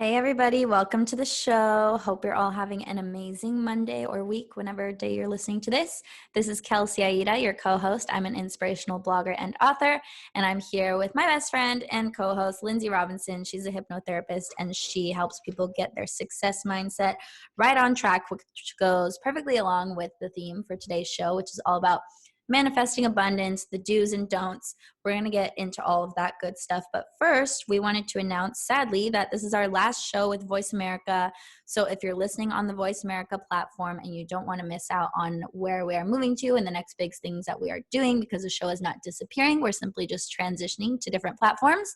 Hey everybody, welcome to the show. Hope you're all having an amazing Monday or week, whenever day you're listening to this. This is Kelsey Aida, your co-host. I'm an inspirational blogger and author, and I'm here with my best friend and co-host, Lindsay Robinson. She's a hypnotherapist, and she helps people get their success mindset right on track, which goes perfectly along with the theme for today's show, which is all about manifesting abundance, the do's and don'ts. We're going to get into all of that good stuff. But first, we wanted to announce, sadly, that this is our last show with Voice America. So if you're listening on the Voice America platform and you don't want to miss out on where we are moving to and the next big things that we are doing, because the show is not disappearing, we're simply just transitioning to different platforms,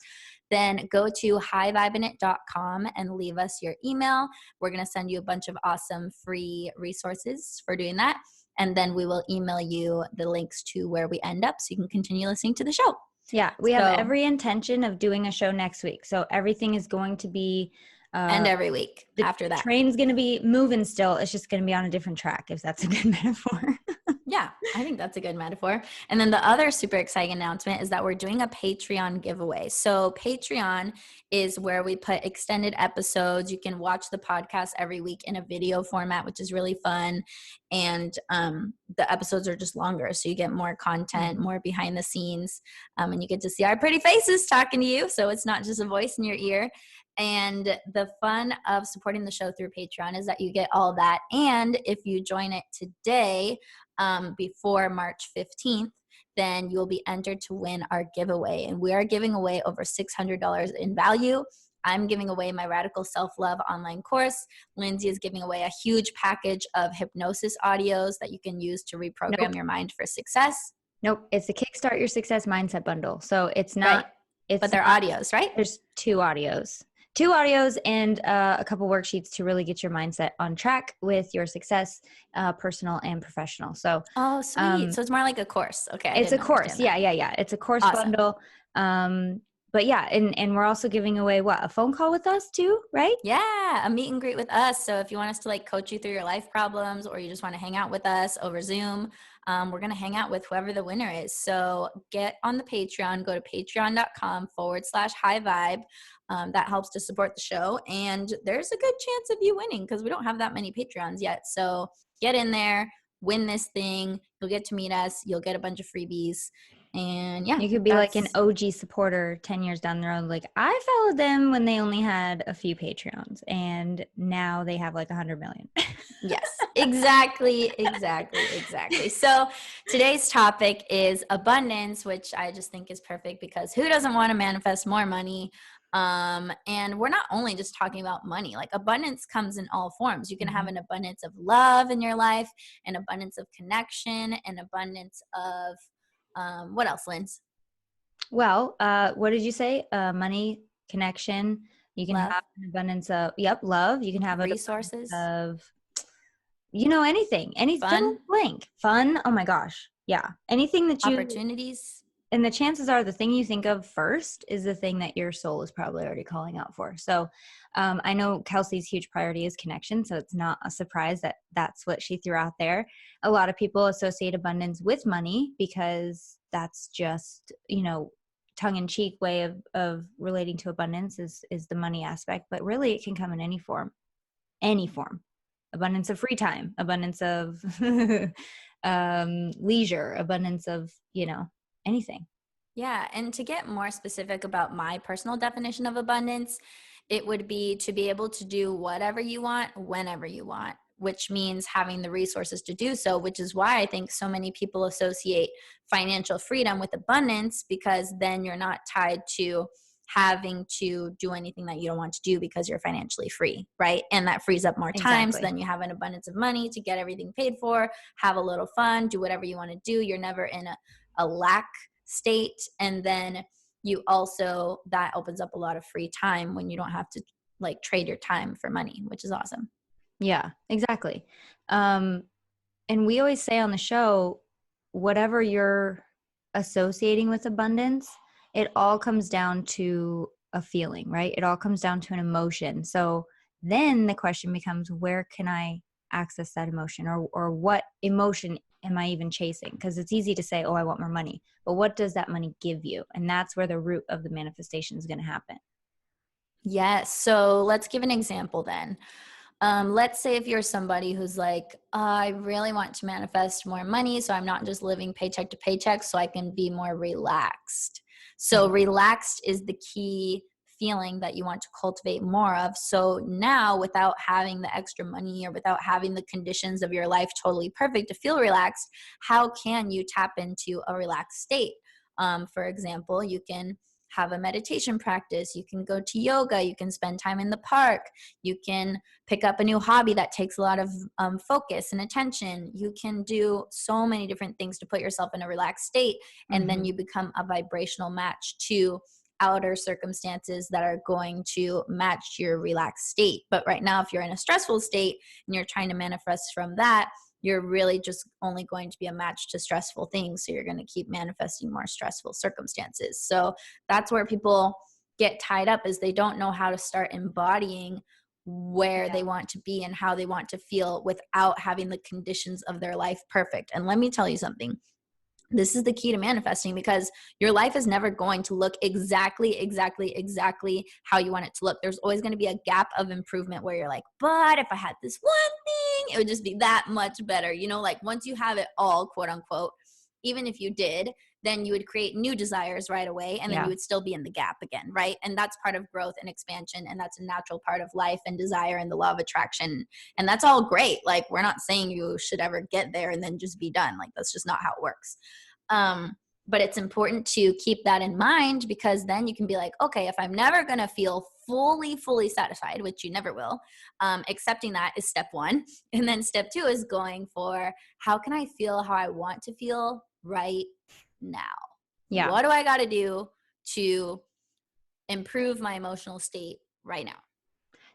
then go to hivibinit.com and leave us your email. We're going to send you a bunch of awesome free resources for doing that. And then we will email you the links to where we end up so you can continue listening to the show. Yeah, we have every intention of doing a show next week. So everything is going to be and every week after that. The train's going to be moving still. It's just going to be on a different track, if that's a good metaphor. Yeah, I think that's a good metaphor. And then the other super exciting announcement is that we're doing a Patreon giveaway. So Patreon is where we put extended episodes. You can watch the podcast every week in a video format, which is really fun. And the episodes are just longer. So you get more content, more behind the scenes, and you get to see our pretty faces talking to you. So it's not just a voice in your ear. And the fun of supporting the show through Patreon is that you get all that. And if you join it today, before March 15th, then you'll be entered to win our giveaway. And we are giving away over $600 in value. I'm giving away my Radical Self-Love online course. Lindsay is giving away a huge package of hypnosis audios that you can use to reprogram your mind for success. Nope. It's the Kickstart Your Success Mindset bundle. So it's not, but they're audios, right? There's two audios and a couple worksheets to really get your mindset on track with your success, personal and professional. So, sweet. So it's more like a course. Okay. It's a course. Yeah. It's a course bundle. But yeah, and we're also giving away a phone call with us too, right? Yeah, a meet and greet with us. So if you want us to coach you through your life problems, or you just want to hang out with us over Zoom, we're going to hang out with whoever the winner is. So get on the Patreon, go to patreon.com/high-vibe. That helps to support the show. And there's a good chance of you winning because we don't have that many Patreons yet. So get in there, win this thing. You'll get to meet us. You'll get a bunch of freebies. And yeah, you could be like an OG supporter 10 years down the road. Like, I followed them when they only had a few Patreons and now they have 100 million. Yes, exactly. So today's topic is abundance, which I just think is perfect because who doesn't want to manifest more money? And we're not only just talking about money, abundance comes in all forms. You can have an abundance of love in your life, an abundance of connection, an abundance of what else, Linz? Well, what did you say? Money, connection. You can have an abundance of, love. You can have resources of, anything fun. Blank. Fun. Oh my gosh. Yeah. Anything that you, opportunities. And the chances are the thing you think of first is the thing that your soul is probably already calling out for. So I know Kelsey's huge priority is connection. So it's not a surprise that that's what she threw out there. A lot of people associate abundance with money because that's just, tongue-in-cheek way of relating to abundance is the money aspect. But really it can come in any form. Abundance of free time, abundance of leisure, abundance of, anything. Yeah. And to get more specific about my personal definition of abundance, it would be to be able to do whatever you want, whenever you want, which means having the resources to do so, which is why I think so many people associate financial freedom with abundance, because then you're not tied to having to do anything that you don't want to do because you're financially free, right? And that frees up more time. So then you have an abundance of money to get everything paid for, have a little fun, do whatever you want to do. You're never in a lack state. And then you also, that opens up a lot of free time when you don't have to trade your time for money, which is awesome. Yeah, exactly. And we always say on the show, whatever you're associating with abundance, it all comes down to a feeling, right? It all comes down to an emotion. So then the question becomes, where can I access that emotion, or what emotion am I even chasing? Because it's easy to say, oh, I want more money, but what does that money give you? And that's where the root of the manifestation is going to happen. Yes. So let's give an example then. Let's say if you're somebody who's like, I really want to manifest more money, so I'm not just living paycheck to paycheck, so I can be more relaxed. So, Right. relaxed is the key feeling that you want to cultivate more of. So, now without having the extra money or without having the conditions of your life totally perfect to feel relaxed, how can you tap into a relaxed state? For example, you can have a meditation practice, you can go to yoga, you can spend time in the park, you can pick up a new hobby that takes a lot of focus and attention. You can do so many different things to put yourself in a relaxed state, and then Mm-hmm. you become a vibrational match to outer circumstances that are going to match your relaxed state. But right now, if you're in a stressful state and you're trying to manifest from that, you're really just only going to be a match to stressful things. So you're going to keep manifesting more stressful circumstances. So that's where people get tied up, is they don't know how to start embodying where Yeah. they want to be and how they want to feel without having the conditions of their life perfect. And let me tell you something. This is the key to manifesting, because your life is never going to look exactly how you want it to look. There's always going to be a gap of improvement where you're like, but if I had this one thing, it would just be that much better. You know, like once you have it all, quote unquote, even if you did, then you would create new desires right away, and then you Yeah. would still be in the gap again, right? And that's part of growth and expansion, and that's a natural part of life and desire and the law of attraction. And that's all great. Like, we're not saying you should ever get there and then just be done. Like, that's just not how it works. But it's important to keep that in mind, because then you can be like, okay, if I'm never going to feel fully satisfied, which you never will, accepting that is step one. And then step two is going for, how can I feel how I want to feel right now? Yeah. What do I got to do to improve my emotional state right now?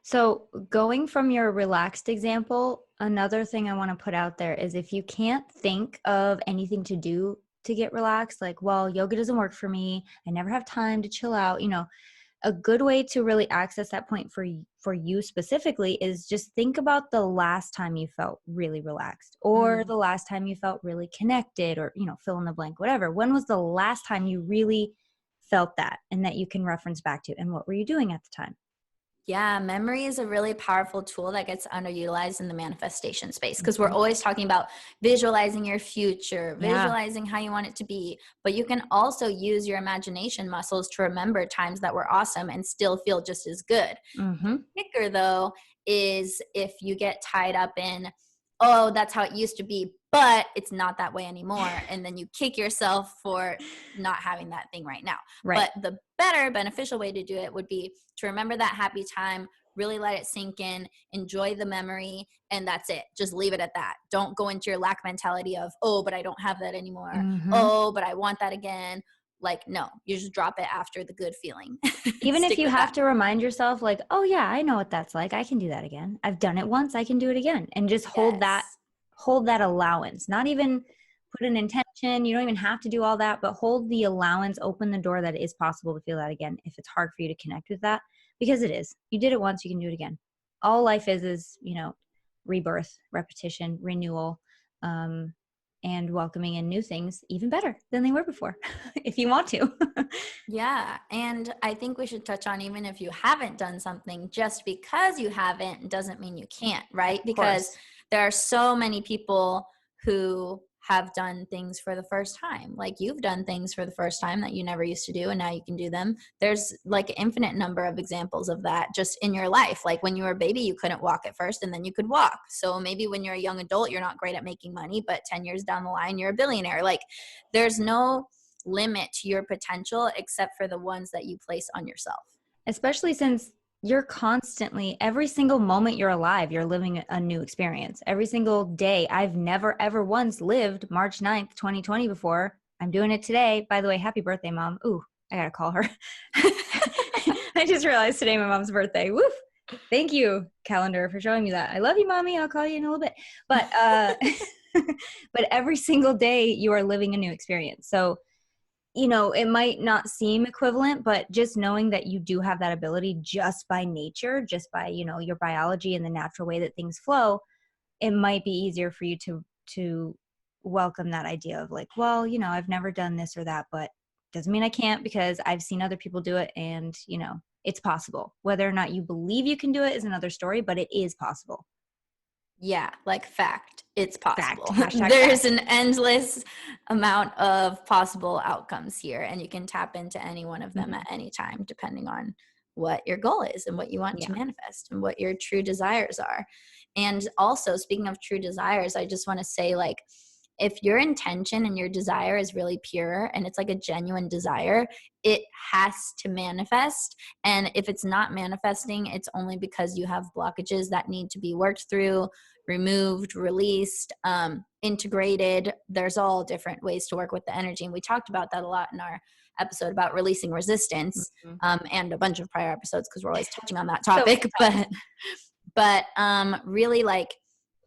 So, going from your relaxed example, another thing I want to put out there is if you can't think of anything to do to get relaxed, like, well, yoga doesn't work for me, I never have time to chill out, a good way to really access that point for you specifically is just think about the last time you felt really relaxed, or Mm. the last time you felt really connected, or fill in the blank, whatever. When was the last time you really felt that and that you can reference back to, and what were you doing at the time? Yeah, memory is a really powerful tool that gets underutilized in the manifestation space, because we're Mhm. always talking about visualizing your future, Yeah. visualizing how you want it to be. But you can also use your imagination muscles to remember times that were awesome and still feel just as good. The Mhm. kicker, though, is if you get tied up in, oh, that's how it used to be, but it's not that way anymore. And then you kick yourself for not having that thing right now. Right. But the better, beneficial way to do it would be to remember that happy time, really let it sink in, enjoy the memory, and that's it. Just leave it at that. Don't go into your lack mentality of, oh, but I don't have that anymore. Mhm. Oh, but I want that again. Like, no, you just drop it after the good feeling. Even if Stick you with have that. to remind yourself, like, oh yeah, I know what that's like, I can do that again, I've done it once, I can do it again, and just Yes. hold that allowance. Not even put an intention, you don't even have to do all that, but hold the allowance, open the door that it is possible to feel that again if it's hard for you to connect with that, because it is. You did it once, you can do it again. All life is rebirth, repetition, renewal, um, and welcoming in new things even better than they were before if you want to. Yeah. And I think we should touch on, even if you haven't done something, just because you haven't doesn't mean you can't, right? Of Because course. there are so many people who have done things for the first time. Like, you've done things for the first time that you never used to do, and now you can do them. There's like an infinite number of examples of that just in your life. Like, when you were a baby, you couldn't walk at first, and then you could walk. So maybe when you're a young adult, you're not great at making money, but 10 years down the line, you're a billionaire. Like, there's no limit to your potential except for the ones that you place on yourself. Especially since you're constantly, every single moment you're alive, you're living a new experience. Every single day. I've never, ever once lived March 9th, 2020 before. I'm doing it today. By the way, happy birthday, Mom. Ooh, I got to call her. I just realized today my mom's birthday. Woof. Thank you, calendar, for showing me that. I love you, Mommy. I'll call you in a little bit. But, but every single day you are living a new experience. So, it might not seem equivalent, but just knowing that you do have that ability just by nature, just by, your biology and the natural way that things flow, it might be easier for you to welcome that idea of like, well, I've never done this or that, but doesn't mean I can't, because I've seen other people do it, and, it's possible. Whether or not you believe you can do it is another story, but it is possible. Yeah, like fact, it's possible. Fact. There's Fact. an endless amount of possible outcomes here, and you can tap into any one of them at any time, depending on what your goal is and what you want to manifest and what your true desires are. And also, speaking of true desires, I just want to say, like, if your intention and your desire is really pure and it's like a genuine desire, it has to manifest. And if it's not manifesting, it's only because you have blockages that need to be worked through, removed, released, integrated. There's all different ways to work with the energy. And we talked about that a lot in our episode about releasing resistance, and a bunch of prior episodes, because we're always touching on that topic. But really, like,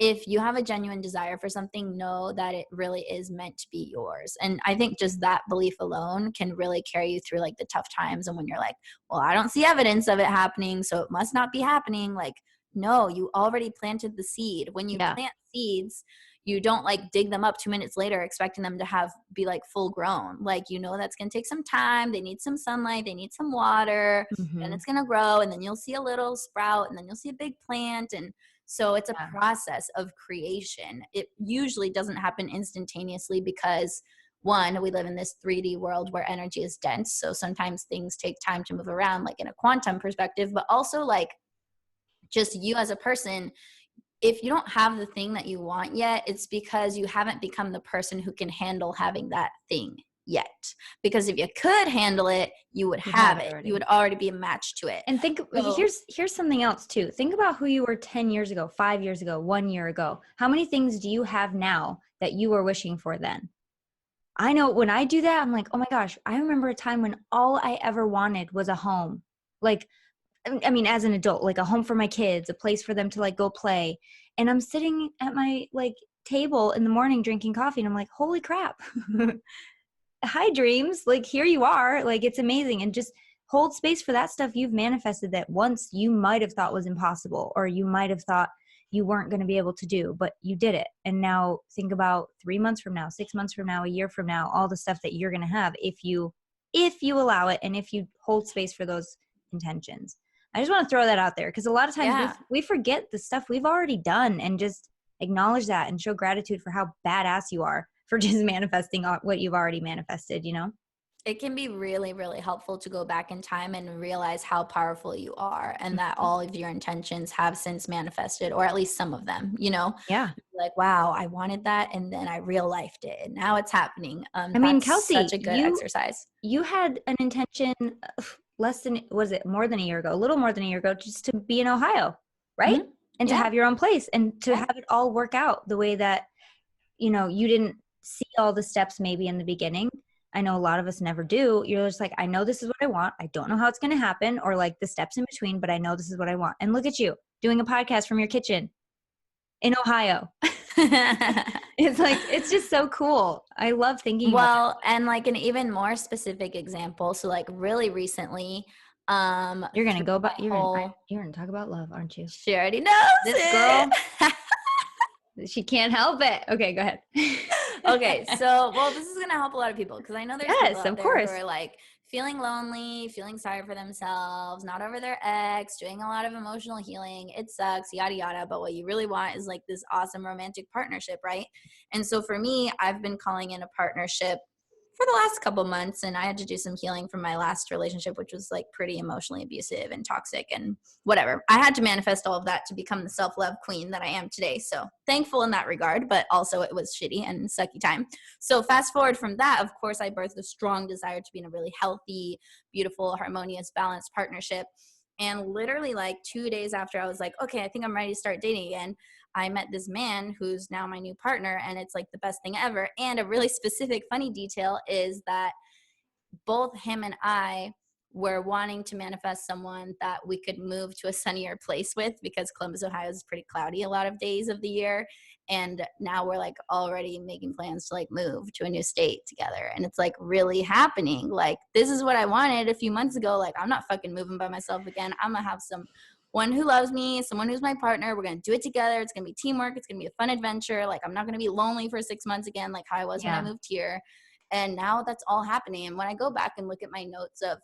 if you have a genuine desire for something, know that it really is meant to be yours. And I think just that belief alone can really carry you through like the tough times. And when you're like, well, I don't see evidence of it happening, so it must not be happening. Like, no, you already planted the seed. When you plant seeds, you don't like dig them up 2 minutes later expecting them to be like full grown. Like, that's going to take some time. They need some sunlight. They need some water, and it's going to grow. And then you'll see a little sprout, and then you'll see a big plant. And so it's a process of creation. It usually doesn't happen instantaneously because, one, we live in this 3D world where energy is dense. So sometimes things take time to move around, like in a quantum perspective, but also like just you as a person. If you don't have the thing that you want yet, it's because you haven't become the person who can handle having that thing yet. Because if you could handle it, you would have it. You would already be a match to it. And here's something else too. Think about who you were 10 years ago, 5 years ago, 1 year ago. How many things do you have now that you were wishing for then? I know when I do that, I'm like, oh my gosh, I remember a time when all I ever wanted was a home. Like, I mean, as an adult, like a home for my kids, a place for them to like go play. And I'm sitting at my like table in the morning drinking coffee, and I'm like, holy crap. Hi, dreams. Like, here you are. Like, it's amazing. And just hold space for that stuff you've manifested that once you might have thought was impossible, or you might have thought you weren't going to be able to do, but you did it. And now think about 3 months from now, 6 months from now, a year from now, all the stuff that you're going to have if you allow it, and if you hold space for those intentions. I just want to throw that out there, because a lot of times we forget the stuff we've already done, and just acknowledge that and show gratitude for how badass you are for just manifesting what you've already manifested, It can be really, really helpful to go back in time and realize how powerful you are, and that all of your intentions have since manifested, or at least some of them, Yeah. Like, wow, I wanted that, and then I real lifed it, and now it's happening. I mean, That's Kelsey, such a good exercise. You had an intention more than a year ago, a little more than a year ago, just to be in Ohio, right? Mm-hmm. And to have your own place, and to have it all work out the way that, you didn't see all the steps maybe in the beginning. I know a lot of us never do. You're just like, I know this is what I want. I don't know how it's going to happen, or like the steps in between, but I know this is what I want. And look at you doing a podcast from your kitchen in Ohio. It's just so cool. I love thinking about that. And like an even more specific example. So like really recently, you're going to talk about love, aren't you? She already knows this girl. She can't help it. Okay, go ahead. Okay, so, this is going to help a lot of people, because I know there's people out there who are like feeling lonely, feeling sorry for themselves, not over their ex, doing a lot of emotional healing. It sucks, yada, yada. But what you really want is like this awesome romantic partnership, right? And so for me, I've been calling in a partnership for the last couple months, and I had to do some healing from my last relationship, which was like pretty emotionally abusive and toxic and whatever. I had to manifest all of that to become the self-love queen that I am today. So thankful in that regard, but also it was shitty and sucky time. So fast forward from that, of course, I birthed a strong desire to be in a really healthy, beautiful, harmonious, balanced partnership. And literally like 2 days after I was like, okay, I think I'm ready to start dating again, I met this man who's now my new partner, and it's like the best thing ever. And a really specific funny detail is that both him and I were wanting to manifest someone that we could move to a sunnier place with, because Columbus, Ohio is pretty cloudy a lot of days of the year. And now we're like already making plans to like move to a new state together. And it's like really happening. Like, this is what I wanted a few months ago. Like, I'm not fucking moving by myself again. I'm gonna have someone who loves me, someone who's my partner. We're going to do it together. It's going to be teamwork. It's going to be a fun adventure. Like, I'm not going to be lonely for 6 months again, like how I was when I moved here. And now that's all happening. And when I go back and look at my notes of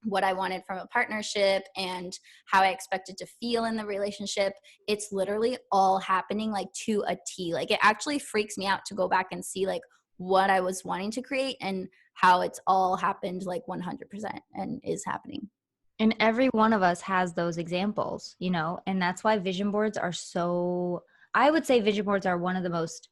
what I wanted from a partnership and how I expected to feel in the relationship. It's literally all happening like to a T. Like it actually freaks me out to go back and see like what I was wanting to create and how it's all happened like 100% and is happening. And every one of us has those examples, and that's why vision boards are I would say vision boards are one of the most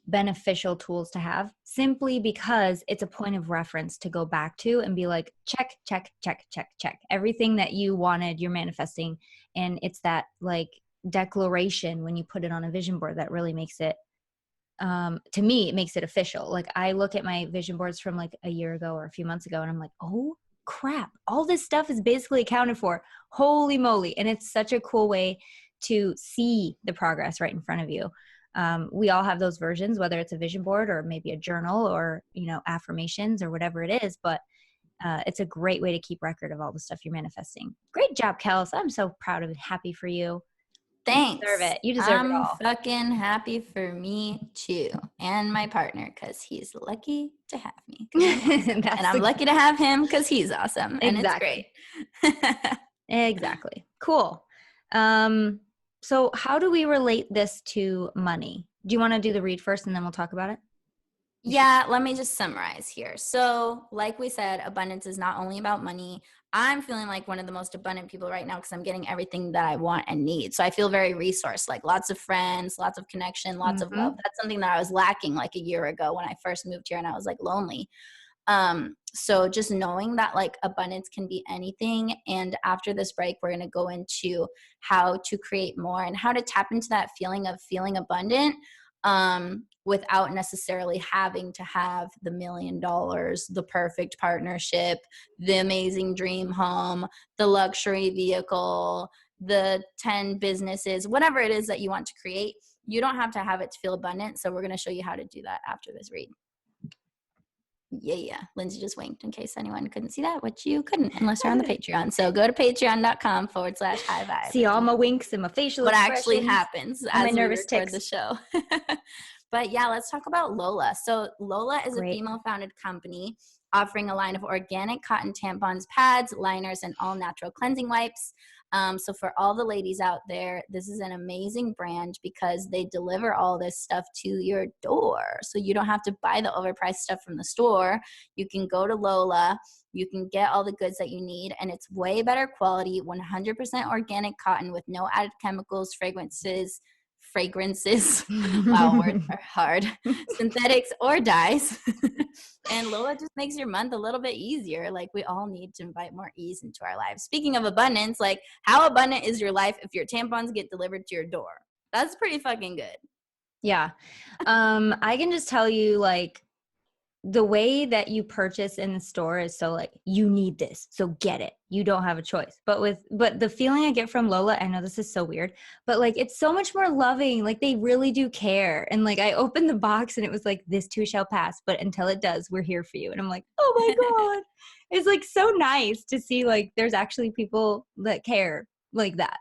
beneficial tools to have, simply because it's a point of reference to go back to and be like, check, check, check, check, check. Everything that you wanted, you're manifesting. And it's that like declaration when you put it on a vision board that really makes it, to me, it makes it official. Like I look at my vision boards from like a year ago or a few months ago and I'm like, oh crap, all this stuff is basically accounted for. Holy moly. And it's such a cool way to see the progress right in front of you. We all have those versions, whether it's a vision board or maybe a journal or, affirmations or whatever it is. But it's a great way to keep record of all the stuff you're manifesting. Great job, Kels. I'm so proud of and happy for you. Thanks. You deserve it. You deserve it all. I'm fucking happy for me too. And my partner, because he's lucky to have me. Awesome. And I'm lucky to have him because he's awesome. And Exactly. It's great. Exactly. Cool. So how do we relate this to money? Do you want to do the read first and then we'll talk about it? Yeah, let me just summarize here. So, like we said, abundance is not only about money. I'm feeling like one of the most abundant people right now because I'm getting everything that I want and need. So I feel very resourced, like lots of friends, lots of connection, lots of love. That's something that I was lacking like a year ago when I first moved here and I was like lonely. So just knowing that like abundance can be anything. And after this break, we're going to go into how to create more and how to tap into that feeling of feeling abundant, without necessarily having to have the $1 million, the perfect partnership, the amazing dream home, the luxury vehicle, the 10 businesses, whatever it is that you want to create. You don't have to have it to feel abundant. So we're going to show you how to do that after this read. Yeah. Lindsay just winked in case anyone couldn't see that, which you couldn't unless you're on the Patreon. So go to patreon.com/high vibe. See all my winks and my facial what expressions. actually happens as we record the show. But yeah, let's talk about Lola. So Lola is a female-founded company offering a line of organic cotton tampons, pads, liners, and all-natural cleansing wipes. So for all the ladies out there, this is an amazing brand because they deliver all this stuff to your door. So you don't have to buy the overpriced stuff from the store. You can go to Lola. You can get all the goods that you need, and it's way better quality, 100% organic cotton with no added chemicals, fragrances. Wow, words are hard. Synthetics or dyes. And Lola just makes your month a little bit easier. Like we all need to invite more ease into our lives. Speaking of abundance, like how abundant is your life if your tampons get delivered to your door? That's pretty fucking good. Yeah. I can just tell you like the way that you purchase in the store is so like, you need this, so get it. You don't have a choice. But the feeling I get from Lola, I know this is so weird, but like, it's so much more loving. Like they really do care. And like, I opened the box and it was like, this too shall pass, but until it does, we're here for you. And I'm like, oh my God, it's like so nice to see like, there's actually people that care like that,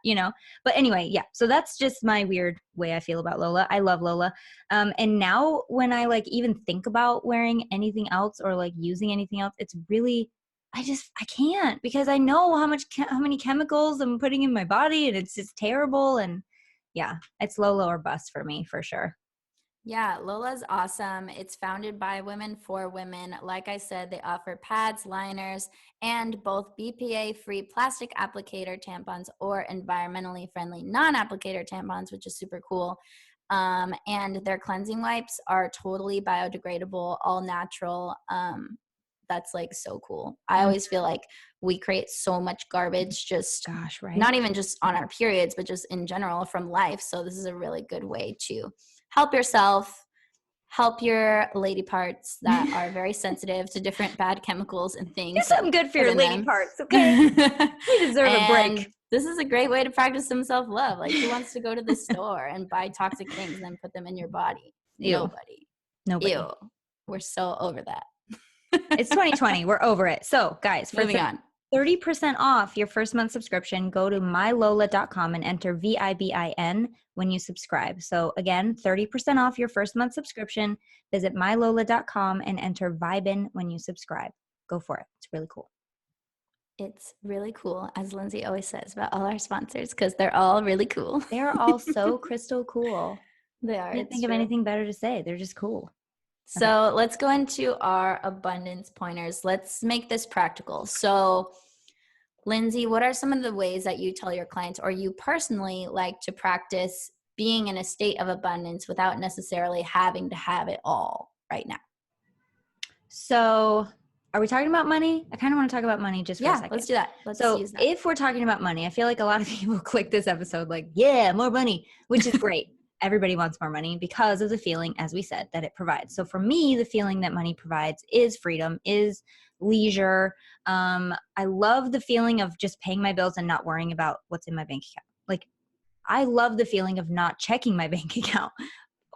but anyway, yeah, so that's just my weird way I feel about Lola. I love Lola. And now when I like even think about wearing anything else or like using anything else, it's really, I can't, because I know how many chemicals I'm putting in my body and it's just terrible. And yeah, it's Lola or bust for me for sure. Yeah, Lola's awesome. It's founded by women for women. Like I said, they offer pads, liners, and both BPA-free plastic applicator tampons or environmentally friendly non-applicator tampons, which is super cool. And their cleansing wipes are totally biodegradable, all natural. That's like so cool. I always feel like we create so much garbage just right? Not even just on our periods, but just in general from life. So this is a really good way to help yourself, help your lady parts that are very sensitive to different bad chemicals and things. Do something good for your lady parts, okay? We deserve a break. This is a great way to practice some self-love. Like who wants to go to the store and buy toxic things and then put them in your body? Ew. Nobody. Ew. We're so over that. It's 2020. We're over it. So guys, moving on. 30% off your first month subscription, go to mylola.com and enter VIBIN when you subscribe. So again, 30% off your first month subscription. Visit mylola.com and enter Vibin when you subscribe. Go for it. It's really cool. It's really cool, as Lindsay always says about all our sponsors, because they're all really cool. They're all so crystal cool. They are. Can't It's think of true. anything better to say. They're just cool. Okay. So let's go into our abundance pointers. Let's make this practical. So, Lindsay, what are some of the ways that you tell your clients or you personally like to practice being in a state of abundance without necessarily having to have it all right now? So are we talking about money? I kind of want to talk about money just for a Yeah, second. let's do that. Let's So use that. if we're talking about money, I feel like a lot of people click this episode like, yeah, more money, which is great. Everybody wants more money because of the feeling, as we said, that it provides. So for me, the feeling that money provides is freedom, is leisure. I love the feeling of just paying my bills and not worrying about what's in my bank account. Like, I love the feeling of not checking my bank account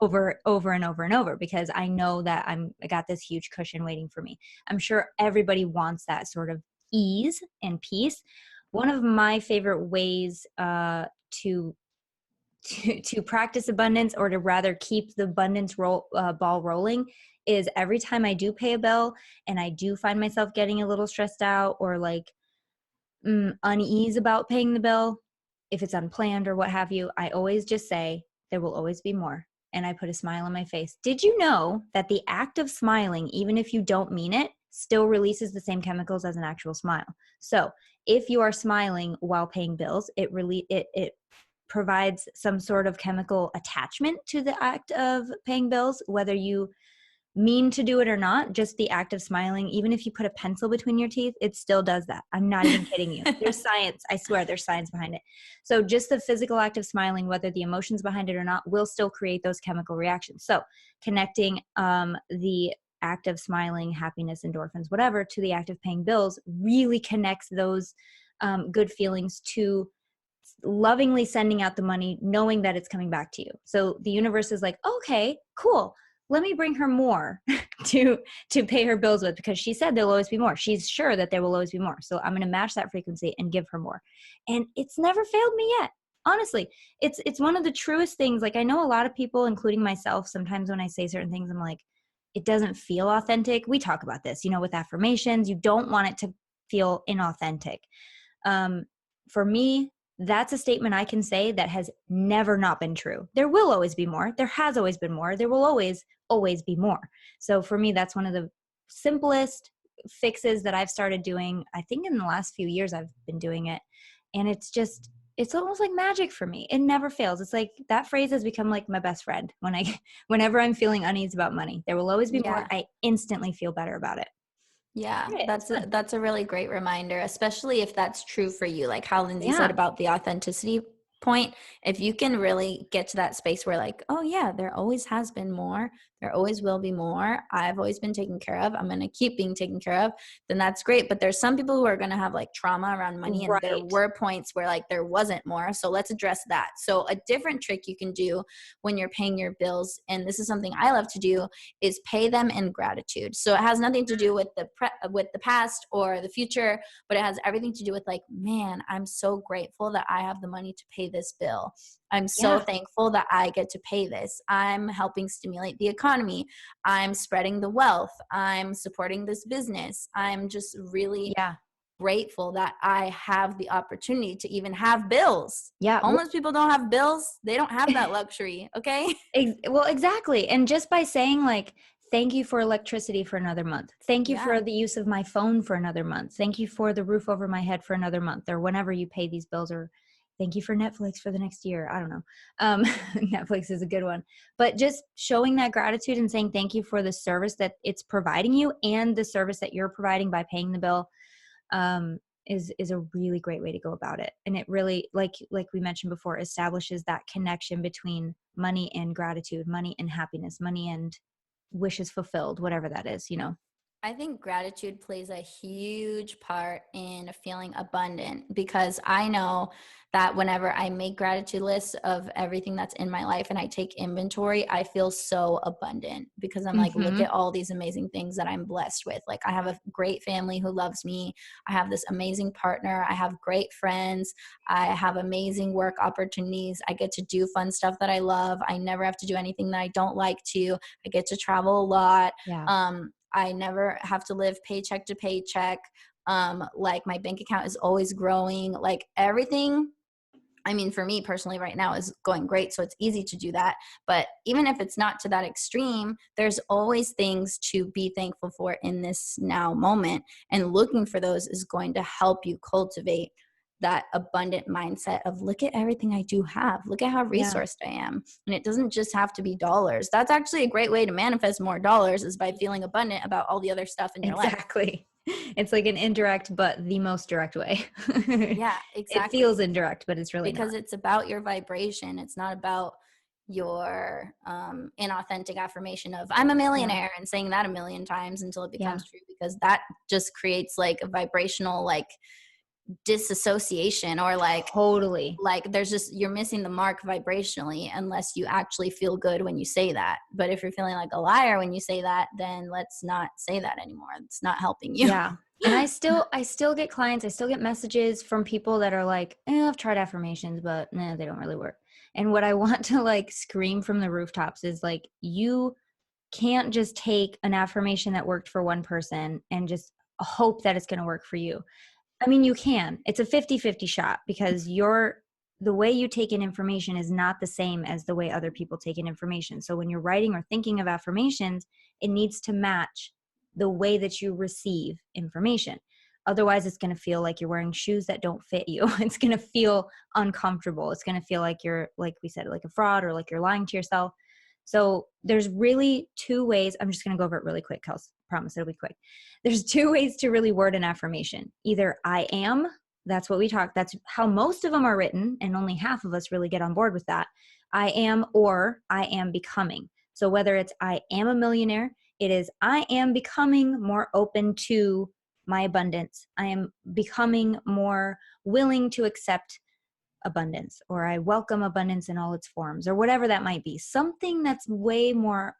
over and over and over, because I know that I got this huge cushion waiting for me. I'm sure everybody wants that sort of ease and peace. One of my favorite ways to to practice abundance, or to rather keep the abundance ball rolling, is every time I do pay a bill and I do find myself getting a little stressed out, or like unease about paying the bill, if it's unplanned or what have you, I always just say, there will always be more. And I put a smile on my face. Did you know that the act of smiling, even if you don't mean it, still releases the same chemicals as an actual smile? So if you are smiling while paying bills, it provides some sort of chemical attachment to the act of paying bills, whether you mean to do it or not. Just the act of smiling, even if you put a pencil between your teeth, it still does that. I'm not even kidding you. There's science. I swear there's science behind it. So just the physical act of smiling, whether the emotions behind it or not, will still create those chemical reactions. So connecting the act of smiling, happiness, endorphins, whatever, to the act of paying bills really connects those good feelings to lovingly sending out the money, knowing that it's coming back to you. So the universe is like, okay, cool, let me bring her more to pay her bills with, because she said there'll always be more. She's sure that there will always be more. So I'm going to match that frequency and give her more. And it's never failed me yet. Honestly, it's one of the truest things. Like, I know a lot of people, including myself, sometimes when I say certain things, I'm like, it doesn't feel authentic. We talk about this, with affirmations. You don't want it to feel inauthentic. For me, that's a statement I can say that has never not been true. There will always be more. There has always been more. There will always be more. So for me, that's one of the simplest fixes that I've started doing. I think in the last few years I've been doing it. And it's almost like magic for me. It never fails. It's like that phrase has become like my best friend. Whenever I'm feeling uneasy about money, there will always be more. Yeah. I instantly feel better about it. Yeah, Yeah, it's fun. that's a really great reminder, especially if that's true for you. Like how Lindsay said Yeah. about the authenticity point. If you can really get to that space where like, oh yeah, there always has been more, there always will be more. I've always been taken care of. I'm going to keep being taken care of. Then that's great. But there's some people who are going to have like trauma around money, and there Right. were points where like there wasn't more. So let's address that. So a different trick you can do when you're paying your bills, and this is something I love to do, is pay them in gratitude. So it has nothing to do with with the past or the future, but it has everything to do with like, man, I'm so grateful that I have the money to pay this bill. I'm so Yeah. thankful that I get to pay this. I'm helping stimulate the economy. I'm spreading the wealth. I'm supporting this business. I'm just really Yeah. grateful that I have the opportunity to even have bills. Yeah. Homeless people don't have bills. They don't have that luxury. Okay. Well, exactly. And just by saying like, thank you for electricity for another month. Thank you Yeah. for the use of my phone for another month. Thank you for the roof over my head for another month, or whenever you pay these bills, or thank you for Netflix for the next year. I don't know. Netflix is a good one, but just showing that gratitude and saying thank you for the service that it's providing you and the service that you're providing by paying the bill. Is a really great way to go about it. And it really, like we mentioned before, establishes that connection between money and gratitude, money and happiness, money and wishes fulfilled, whatever that is. I think gratitude plays a huge part in feeling abundant, because I know that whenever I make gratitude lists of everything that's in my life and I take inventory, I feel so abundant, because I'm like, look Mm-hmm. at all these amazing things that I'm blessed with. Like I have a great family who loves me. I have this amazing partner. I have great friends. I have amazing work opportunities. I get to do fun stuff that I love. I never have to do anything that I don't like to. I get to travel a lot. Yeah. I never have to live paycheck to paycheck. Like my bank account is always growing, like everything. I mean, for me personally right now is going great. So it's easy to do that. But even if it's not to that extreme, there's always things to be thankful for in this now moment. And looking for those is going to help you cultivate that abundant mindset of look at everything I do have. Look at how Yeah. resourced I am. And it doesn't just have to be dollars. That's actually a great way to manifest more dollars is by feeling abundant about all the other stuff in your life. Exactly. It's like an indirect, but the most direct way. Yeah, It exactly. feels indirect, but it's really Because not. it's about your vibration. It's not about your inauthentic affirmation of I'm a Yeah. millionaire and saying that a million times until it Yeah. becomes true, because that just creates like a vibrational like disassociation, or Totally. like there's just, you're missing the mark vibrationally unless you actually feel good when you say that. But if you're feeling like a liar when you say that, then let's not say that anymore. It's not helping you. Yeah. And I still get clients, I still get messages from people that are like, I've tried affirmations, but nah, they don't really work. And what I want to like scream from the rooftops is like, you can't just take an affirmation that worked for one person and just hope that it's going to work for you. I mean, you can. It's a 50-50 shot because the way you take in information is not the same as the way other people take in information. So when you're writing or thinking of affirmations, it needs to match the way that you receive information. Otherwise, it's going to feel like you're wearing shoes that don't fit you. It's going to feel uncomfortable. It's going to feel like you're, like we said, like a fraud or like you're lying to yourself. So there's really two ways. I'm just going to go over it really quick, Kelsey. Promise it'll be quick. There's two ways to really word an affirmation. Either I am, that's what we talk, that's how most of them are written, and only half of us really get on board with that. I am, or I am becoming. So whether it's I am a millionaire, it is I am becoming more open to my abundance. I am becoming more willing to accept abundance, or I welcome abundance in all its forms, or whatever that might be. Something that's way more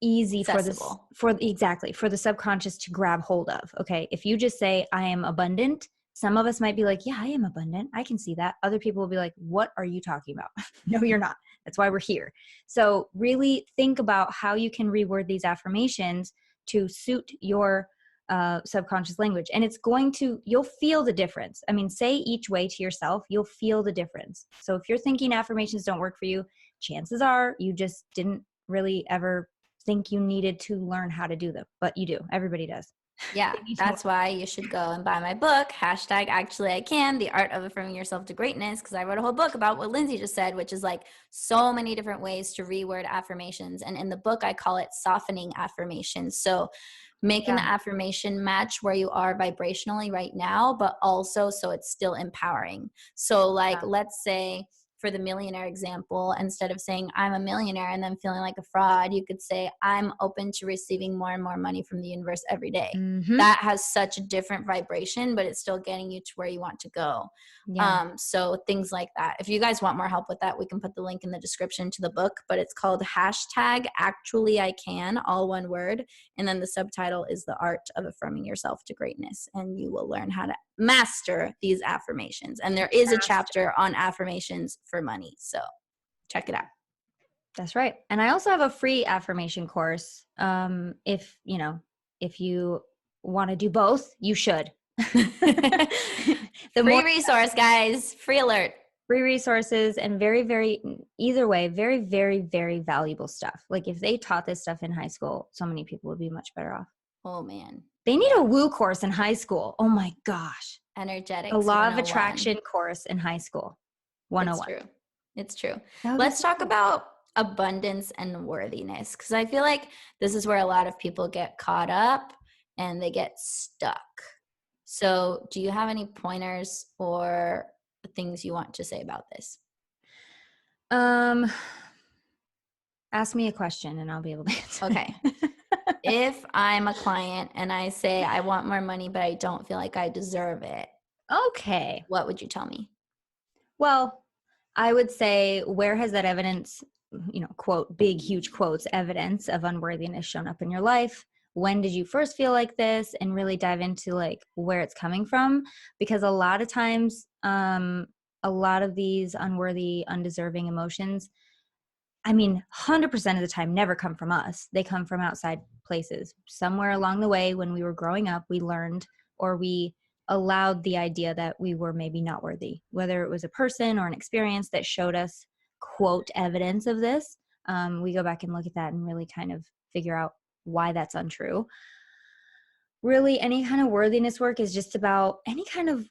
easy for this, Accessible. for exactly, for the subconscious to grab hold of. Okay, if you just say I am abundant, some of us might be like, yeah, I am abundant, I can see that. Other people will be like, what are you talking about? No, you're not. That's why we're here. So really think about how you can reword these affirmations to suit your subconscious language, and it's going to, you'll feel the difference. I mean, say each way to yourself, you'll feel the difference. So if you're thinking affirmations don't work for you, chances are you just didn't really ever think you needed to learn how to do them, but you do. Everybody does. Yeah, They need to that's why you should go and buy my book, hashtag Actually I Can, The Art of Affirming Yourself to Greatness, because I wrote a whole book about what Lindsay just said, which is like so many different ways to reword affirmations. And in the book, I call it softening affirmations. So making Yeah. the affirmation match where you are vibrationally right now, but also so it's still empowering. So like, Yeah. let's say, for the millionaire example, instead of saying I'm a millionaire and then feeling like a fraud, you could say I'm open to receiving more and more money from the universe every day. Mm-hmm. That has such a different vibration, but it's still getting you to where you want to go. Yeah. So things like that. If you guys want more help with that, we can put the link in the description to the book, but it's called hashtag Actually I Can, all one word. And then the subtitle is The Art of Affirming Yourself to Greatness. And you will learn how to master these affirmations. And there is a chapter on affirmations for money. So check it out. That's right. And I also have a free affirmation course. If you want to do both, you should. The Free more resource, guys. Free alert. free resources and very, very, either way, very, very, very valuable stuff. Like if they taught this stuff in high school, so many people would be much better off. Oh, man. They need a woo course in high school. Oh my gosh. A Energetics law of 101. attraction course in high school. 101. It's true. It's true. That would be Let's so talk cool. about abundance and worthiness, because I feel like this is where a lot of people get caught up and they get stuck. So do you have any pointers or things you want to say about this? Ask me a question and I'll be able to answer. Okay. If I'm a client and I say I want more money, but I don't feel like I deserve it, Okay. what would you tell me? Well, I would say, where has that evidence, quote, big, huge quotes, evidence of unworthiness shown up in your life? When did you first feel like this? And really dive into like where it's coming from. Because a lot of times, a lot of these unworthy, undeserving emotions, 100% of the time never come from us. They come from outside places. Somewhere along the way when we were growing up, we learned or we allowed the idea that we were maybe not worthy, whether it was a person or an experience that showed us quote evidence of this. We go back and look at that and really kind of figure out why that's untrue. Really, any kind of worthiness work is just about any kind of,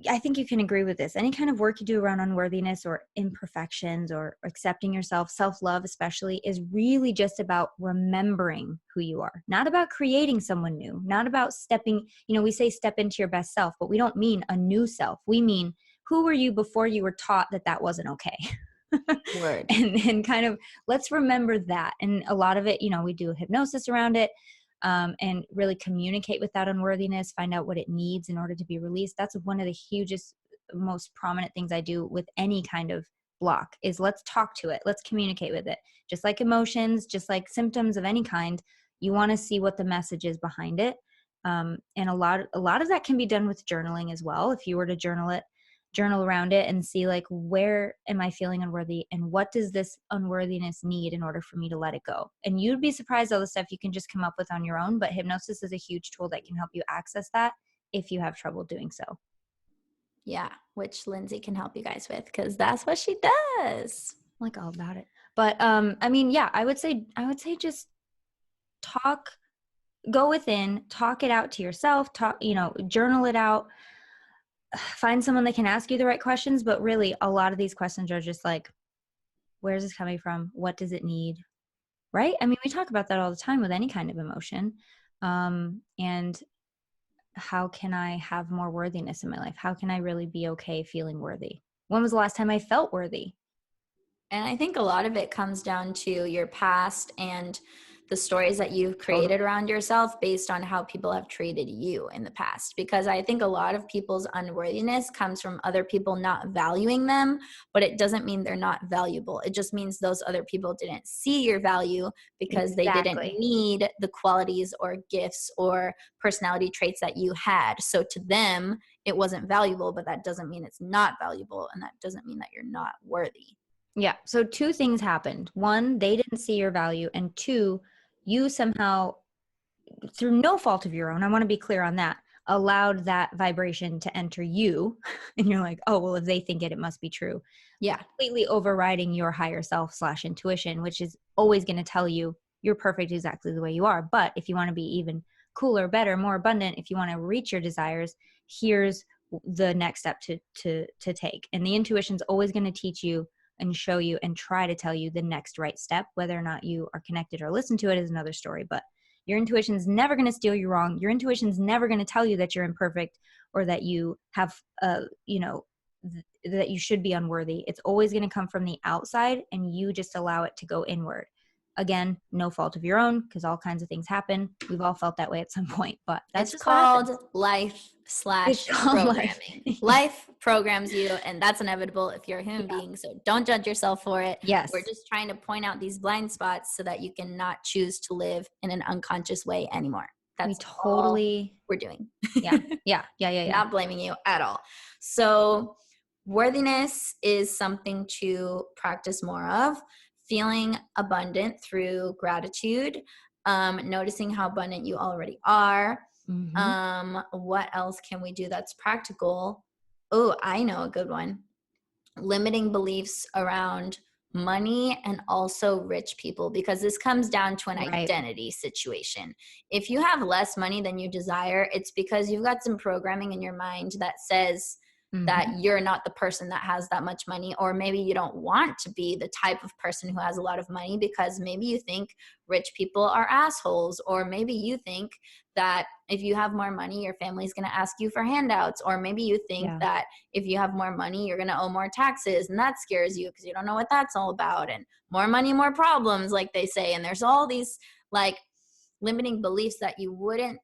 I think you can agree with this, any kind of work you do around unworthiness or imperfections or accepting yourself, self-love especially, is really just about remembering who you are, not about creating someone new, not about stepping, we say step into your best self, but we don't mean a new self. We mean, who were you before you were taught that that wasn't okay? Word. and kind of, let's remember that. And a lot of it, we do hypnosis around it, and really communicate with that unworthiness, find out what it needs in order to be released. That's one of the hugest, most prominent things I do with any kind of block, is let's talk to it. Let's communicate with it. Just like emotions, just like symptoms of any kind, you want to see what the message is behind it. And a lot of that can be done with journaling as well. If you were to journal around it and see, like, where am I feeling unworthy and what does this unworthiness need in order for me to let it go? And you'd be surprised all the stuff you can just come up with on your own, but hypnosis is a huge tool that can help you access that if you have trouble doing so. Yeah, which Lindsay can help you guys with, because that's what she does. Like, all about it. But I would say just go within, talk it out to yourself, journal it out. Find someone that can ask you the right questions, but really a lot of these questions are just like, where's this coming from? What does it need? Right? I mean, we talk about that all the time with any kind of emotion. And how can I have more worthiness in my life? How can I really be okay feeling worthy? When was the last time I felt worthy? And I think a lot of it comes down to your past and the stories that you've created around yourself based on how people have treated you in the past. Because I think a lot of people's unworthiness comes from other people not valuing them, but it doesn't mean they're not valuable. It just means those other people didn't see your value because they didn't need the qualities or gifts or personality traits that you had. So to them, it wasn't valuable, but that doesn't mean it's not valuable. And that doesn't mean that you're not worthy. Yeah. So two things happened. One, they didn't see your value. And two, you somehow, through no fault of your own, I want to be clear on that, allowed that vibration to enter you. And you're like, oh, well, if they think it, it must be true. Yeah. Completely overriding your higher self / intuition, which is always going to tell you you're perfect exactly the way you are. But if you want to be even cooler, better, more abundant, if you want to reach your desires, here's the next step to take. And the intuition's always going to teach you and show you and try to tell you the next right step. Whether or not you are connected or listen to it is another story, but your intuition is never going to steer you wrong. Your intuition is never going to tell you that you're imperfect or that you have, that you should be unworthy. It's always going to come from the outside, and you just allow it to go inward. Again, no fault of your own, because all kinds of things happen. We've all felt that way at some point, but that's it's just called life / programming. Life programs you, and that's inevitable if you're a human being. So don't judge yourself for it. Yes. We're just trying to point out these blind spots so that you can not choose to live in an unconscious way anymore. That's totally all we're doing. Yeah. Not blaming you at all. So worthiness is something to practice more of. Feeling abundant through gratitude, noticing how abundant you already are. Mm-hmm. What else can we do that's practical? Oh, I know a good one. Limiting beliefs around money and also rich people, because this comes down to an identity situation. If you have less money than you desire, it's because you've got some programming in your mind that says that you're not the person that has that much money, or maybe you don't want to be the type of person who has a lot of money because maybe you think rich people are assholes, or maybe you think that if you have more money, your family's going to ask you for handouts, or maybe you think that if you have more money, you're going to owe more taxes, and that scares you because you don't know what that's all about, and more money, more problems, like they say. And there's all these like limiting beliefs that you wouldn't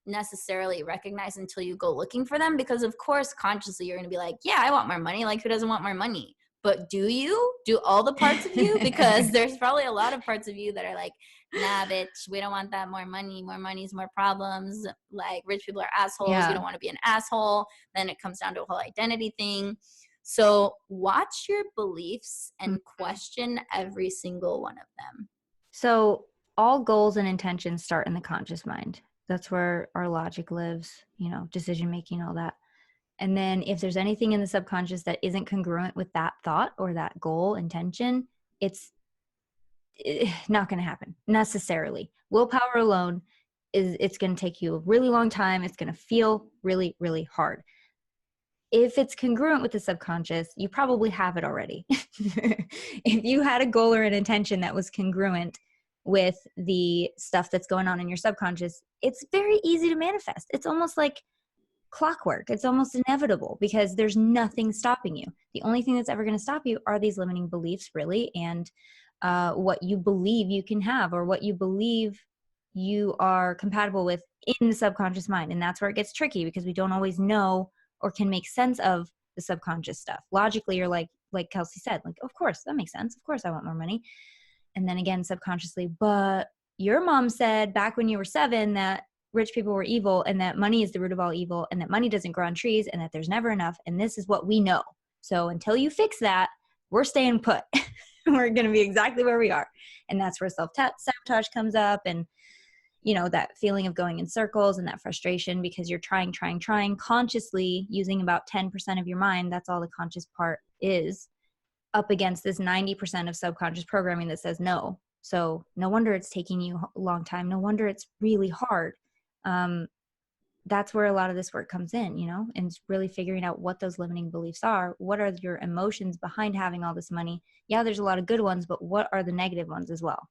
necessarily recognize until you go looking for them, because of course consciously you're going to be like, yeah, I want more money. Like, who doesn't want more money? But do all the parts of you? Because there's probably a lot of parts of you that are like, nah, bitch, we don't want that. More money is more problems. Like, rich people are assholes. We don't want to be an asshole. Then it comes down to a whole identity thing. So watch your beliefs and question every single one of them. So all goals and intentions start in the conscious mind. That's where our logic lives, decision making, all that. And then if there's anything in the subconscious that isn't congruent with that thought or that goal, intention, it's not going to happen necessarily. Willpower alone it's going to take you a really long time. It's going to feel really, really hard. If it's congruent with the subconscious, you probably have it already. If you had a goal or an intention that was congruent with the stuff that's going on in your subconscious, it's very easy to manifest. It's almost like clockwork. It's almost inevitable because there's nothing stopping you. The only thing that's ever going to stop you are these limiting beliefs, really, and what you believe you can have or what you believe you are compatible with in the subconscious mind. And that's where it gets tricky because we don't always know or can make sense of the subconscious stuff. Logically, you're like Kelsey said, like, of course, that makes sense. Of course, I want more money. And then again, subconsciously, but your mom said back when you were 7 that rich people were evil and that money is the root of all evil and that money doesn't grow on trees and that there's never enough. And this is what we know. So until you fix that, we're staying put. We're going to be exactly where we are. And that's where self-sabotage comes up and, that feeling of going in circles and that frustration because you're trying consciously using about 10% of your mind. That's all the conscious part is up against this 90% of subconscious programming that says no. So no wonder it's taking you a long time. No wonder it's really hard. That's where a lot of this work comes in, and really figuring out what those limiting beliefs are. What are your emotions behind having all this money? Yeah, there's a lot of good ones, but what are the negative ones as well?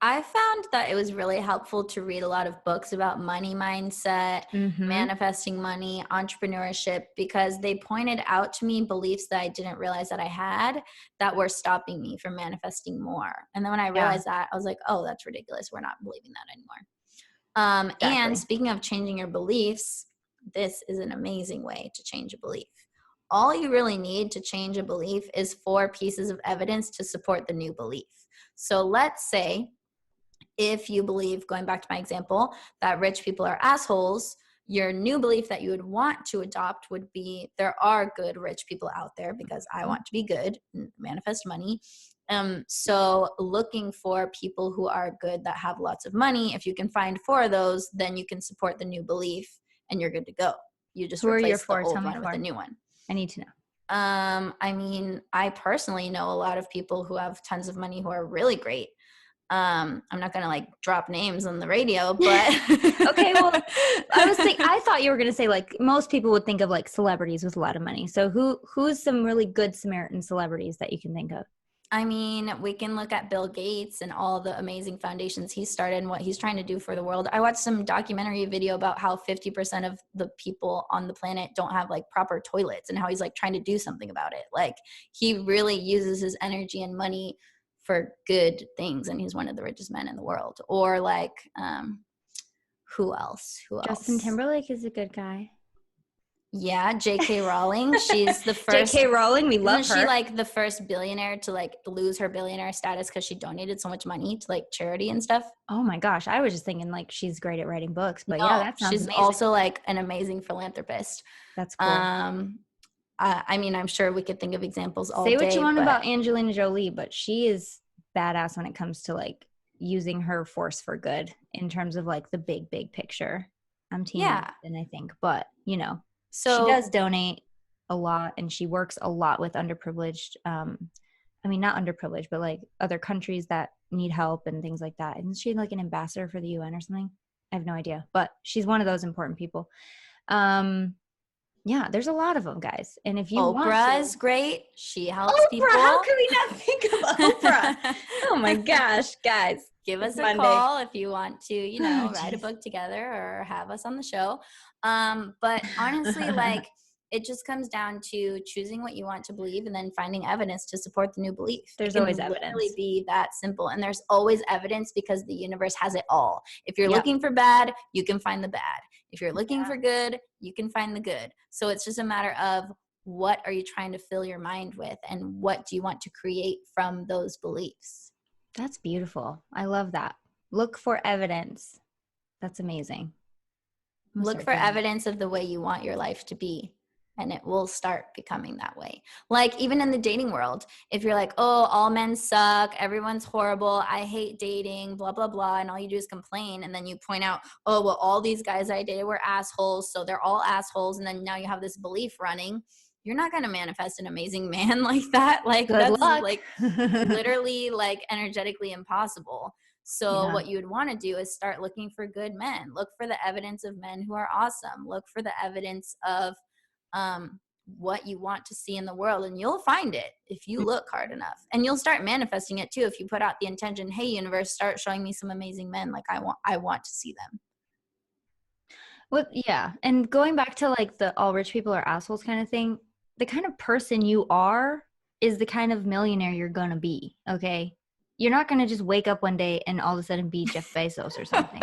I found that it was really helpful to read a lot of books about money mindset, manifesting money, entrepreneurship, because they pointed out to me beliefs that I didn't realize that I had that were stopping me from manifesting more. And then when I realized that, I was like, oh, that's ridiculous. We're not believing that anymore. Exactly. And speaking of changing your beliefs, this is an amazing way to change a belief. All you really need to change a belief is 4 pieces of evidence to support the new belief. So let's say if you believe, going back to my example, that rich people are assholes, your new belief that you would want to adopt would be there are good rich people out there because I want to be good and manifest money. So looking for people who are good that have lots of money, if you can find 4 of those, then you can support the new belief and you're good to go. You just replace the old one with a new one. I need to know. I personally know a lot of people who have tons of money who are really great. I'm not going to drop names on the radio, but okay. Well, I thought you were going to say most people would think of celebrities with a lot of money. So who's some really good Samaritan celebrities that you can think of? I mean, we can look at Bill Gates and all the amazing foundations he started and what he's trying to do for the world. I watched some documentary video about how 50% of the people on the planet don't have proper toilets and how he's trying to do something about it. He really uses his energy and money for good things, and he's one of the richest men in the world. Or who else? Justin Timberlake is a good guy. Yeah, J.K. Rowling. She's the first. J.K. Rowling, we love her. Isn't she the first billionaire to lose her billionaire status because she donated so much money to charity and stuff? Oh my gosh, I was just thinking she's great at writing books, but no, yeah, that sounds she's amazing. also an amazing philanthropist. That's cool. I mean, I'm sure we could think of examples all day. Say what you want about Angelina Jolie, but she is badass when it comes to using her force for good in terms of the big picture. I'm team Austin, I think, but so she does donate a lot and she works a lot with underprivileged, I mean, not underprivileged, but other countries that need help and things like that. Isn't she an ambassador for the UN or something? I have no idea, but she's one of those important people. Yeah, there's a lot of them, guys. And if you Oprah is great. She helps people. How could we not think of Oprah? Oh my gosh, guys. Give us a call if you want to, write a book together or have us on the show. But honestly, it just comes down to choosing what you want to believe and then finding evidence to support the new belief. There's always evidence. It can literally be that simple. And there's always evidence because the universe has it all. If you're looking for bad, you can find the bad. If you're looking for good, you can find the good. So it's just a matter of what are you trying to fill your mind with and what do you want to create from those beliefs? That's beautiful. I love that. Look for evidence. That's amazing. Look for evidence of the way you want your life to be. and it will start becoming that way. Like even in the dating world, if you're like, oh, all men suck, everyone's horrible, I hate dating, blah, blah, blah, and all you do is complain, and then you point out, oh, well, all these guys I dated were assholes, so they're all assholes, and then now you have this belief running, you're not going to manifest an amazing man like that. Like Good that's luck. like literally like energetically impossible. So Yeah. what you would want to do is start looking for good men. Look for the evidence of men who are awesome. Look for the evidence of what you want to see in the world, and you'll find it if you look hard enough, and you'll start manifesting it too if you put out the intention, hey universe, start showing me some amazing men, like I want to see them. Well, yeah. And going back to like the all rich people are assholes kind of thing, the kind of person you are is the kind of millionaire you're going to be. Okay. You're not going to just wake up one day and all of a sudden be Jeff Bezos or something.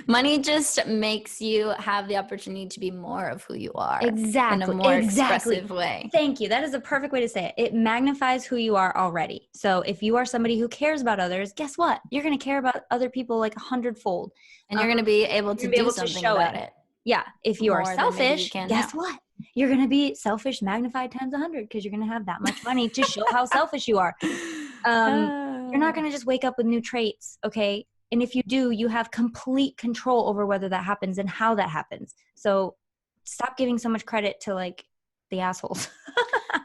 Money just makes you have the opportunity to be more of who you are. Exactly. In a more expressive way. Thank you. That is a perfect way to say it. It magnifies who you are already. So if you are somebody who cares about others, guess what? You're going to care about other people like 100-fold. And you're going to be able to do something about it. Yeah. If you are selfish, guess now. what? You're going to be selfish magnified times 100 because you're going to have that much money to show how selfish you are. You're not going to just wake up with new traits, okay? And if you do, you have complete control over whether that happens and how that happens. So stop giving so much credit to like the assholes.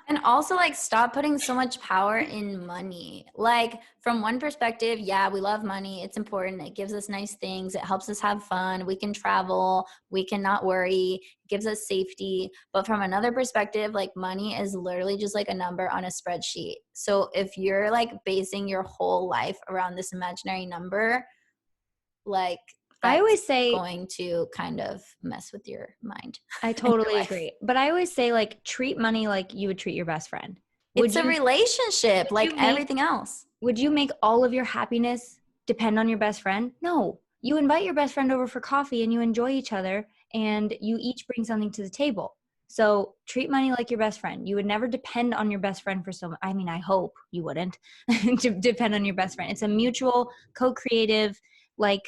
And also like stop putting so much power in money. Like from one perspective, yeah, we love money. It's important. It gives us nice things. It helps us have fun. We can travel. We can not worry. It gives us safety. But from another perspective, like money is literally just like a number on a spreadsheet. So if you're like basing your whole life around this imaginary number, like I always say going to kind of mess with your mind. I totally agree. But I always say like treat money like you would treat your best friend. It's a relationship like everything else. Would you make all of your happiness depend on your best friend? No. You invite your best friend over for coffee and you enjoy each other and you each bring something to the table. So treat money like your best friend. You would never depend on your best friend for so much. I mean, I hope you wouldn't to depend on your best friend. It's a mutual, co-creative, like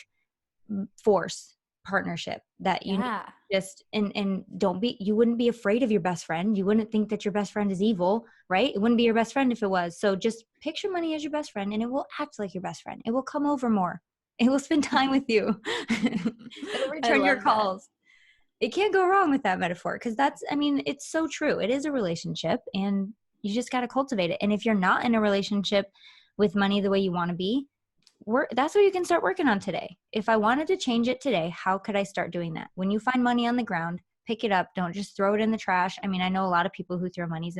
force partnership that you just and don't be, you wouldn't be afraid of your best friend. You wouldn't think that your best friend is evil, right? It wouldn't be your best friend if it was. So just picture money as your best friend and it will act like your best friend. It will come over more. It will spend time with you. It'll return your calls. It can't go wrong with that metaphor because that's, I mean, it's so true. It is a relationship and you just got to cultivate it. And if you're not in a relationship with money the way you want to be, that's what you can start working on today. If I wanted to change it today, how could I start doing that? When you find money on the ground, pick it up. Don't just throw it in the trash. I mean, I know a lot of people who throw money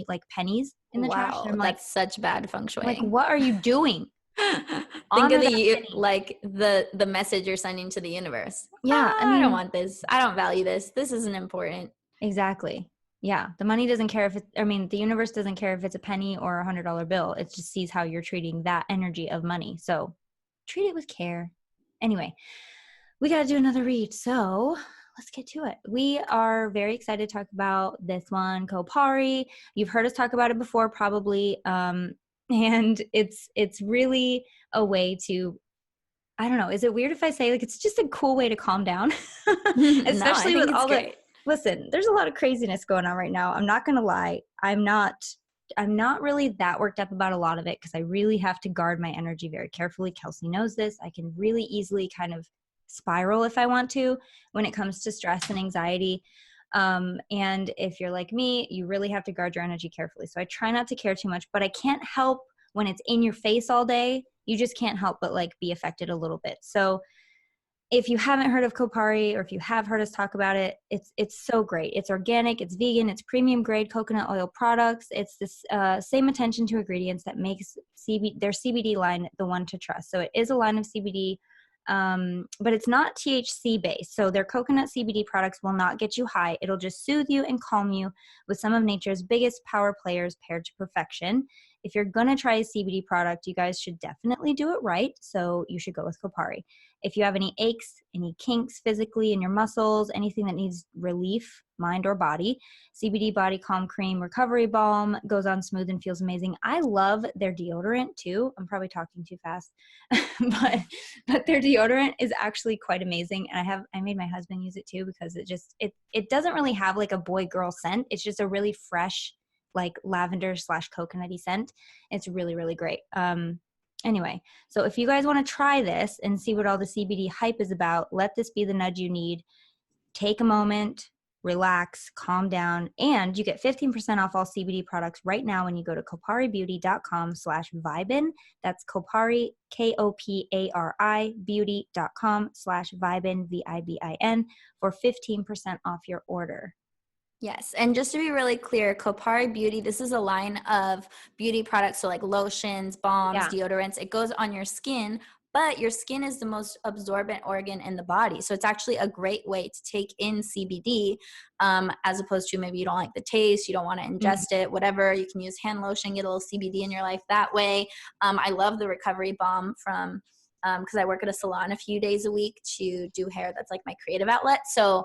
like pennies in the trash. And I'm like, that's such bad feng shui. Like, what are you doing? Think of the message you're sending to the universe. Yeah, I don't want this. I don't value this. This isn't important. Exactly. Yeah, the money doesn't care if the universe doesn't care if it's a penny or $100 bill. It just sees how you're treating that energy of money. So treat it with care. Anyway, we got to do another read. So let's get to it. We are very excited to talk about this one, Kopari. You've heard us talk about it before, probably. And it's really a way to, I don't know, is it weird if I say like it's just a cool way to calm down? Especially with all the... Listen, there's a lot of craziness going on right now. I'm not going to lie. I'm not really that worked up about a lot of it because I really have to guard my energy very carefully. Kelsey knows this. I can really easily kind of spiral if I want to when it comes to stress and anxiety. And if you're like me, you really have to guard your energy carefully. So I try not to care too much, but I can't help when it's in your face all day. You just can't help but like be affected a little bit. So if you haven't heard of Kopari or if you have heard us talk about it, it's so great. It's organic, it's vegan, it's premium grade coconut oil products. It's this same attention to ingredients that makes their CBD line the one to trust. So it is a line of CBD, but it's not THC based. So their coconut CBD products will not get you high. It'll just soothe you and calm you with some of nature's biggest power players paired to perfection. If you're going to try a CBD product, you guys should definitely do it right. So you should go with Kopari. If you have any aches, any kinks physically in your muscles, anything that needs relief, mind or body, CBD Body Calm Cream Recovery Balm goes on smooth and feels amazing. I love their deodorant too. I'm probably talking too fast, but their deodorant is actually quite amazing. And I made my husband use it too, because it doesn't really have like a boy girl scent. It's just a really fresh, like lavender / coconutty scent. It's really, really great. Anyway, so if you guys want to try this and see what all the CBD hype is about, let this be the nudge you need. Take a moment, relax, calm down, and you get 15% off all CBD products right now when you go to koparibeauty.com/Vibin. That's Kopari, KOPARI, beauty.com/Vibin, VIBIN, for 15% off your order. Yes. And just to be really clear, Kopari Beauty, this is a line of beauty products. So like lotions, balms, deodorants, it goes on your skin, but your skin is the most absorbent organ in the body. So it's actually a great way to take in CBD, as opposed to maybe you don't like the taste, you don't want to ingest it, whatever. You can use hand lotion, get a little CBD in your life that way. I love the recovery balm from, because I work at a salon a few days a week to do hair. That's like my creative outlet. So